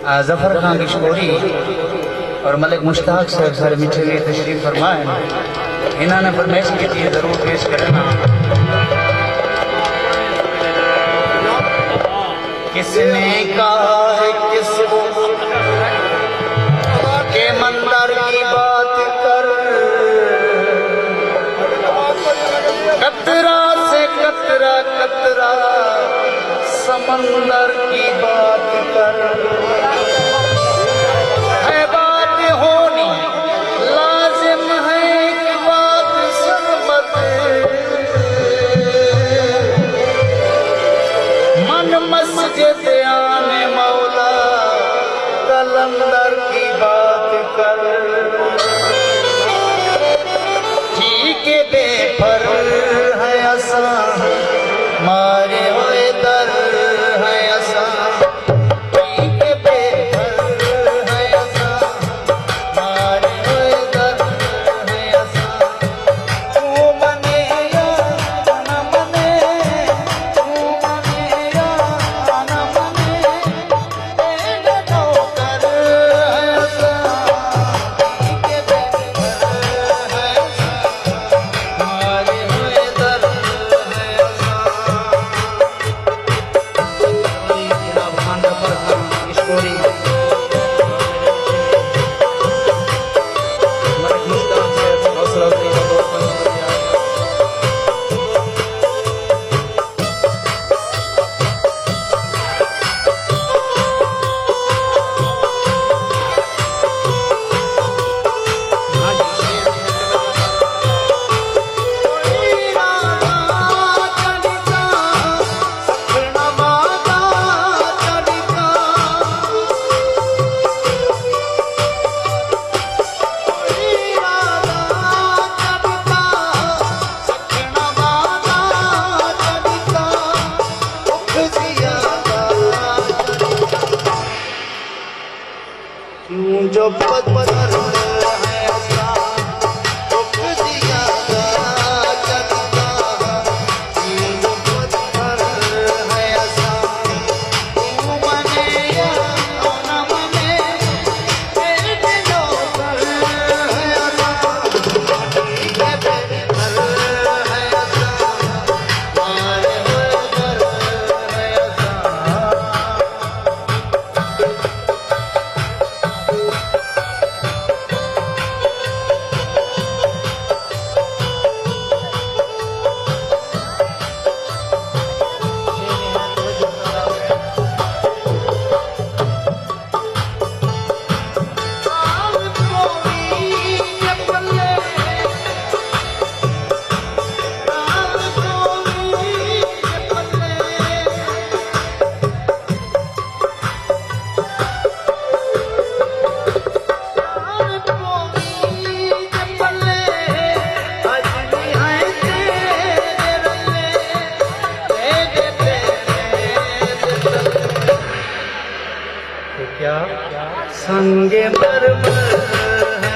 जफर खान किशकोरी और मलिक मुश्ताक साहब सारे मीठे मीठे तशरीफ फरमाए। इन्होंने फरमाइश की थी जरूर पेश करना। किसने कहा है किसको के मंदिर की बात कर, कतरा से कतरा कतरा समंदर की बात कर। है बात होनी लाजिम है एक बात सरबत, मन मस्जिद आने मौला कलंदर की बात कर। ठीक बेफर है आसान मारे हुए दर है आसान, ठीक बेफर है आसान मारे हुए दर है आसान। तू मने या न मने, तू मने या न मने, तेरे नौकर है आसान, ठीक बेफर है आसान मारे हुए दर है आसान। जनाब खान जफर खान किशकोरी मलिक मुश्ताक साहब हौसला अफजाई का बहुत बहुत शुक्रिया। जो पत्थर है आसान, रुक दिया चलता, जो पत्थर है आसान, तू मने या न मने, तेरे दिलों पर है आसान, ठीक बेफर है आसान मारे हुए दर है आसान। संगे मरमर है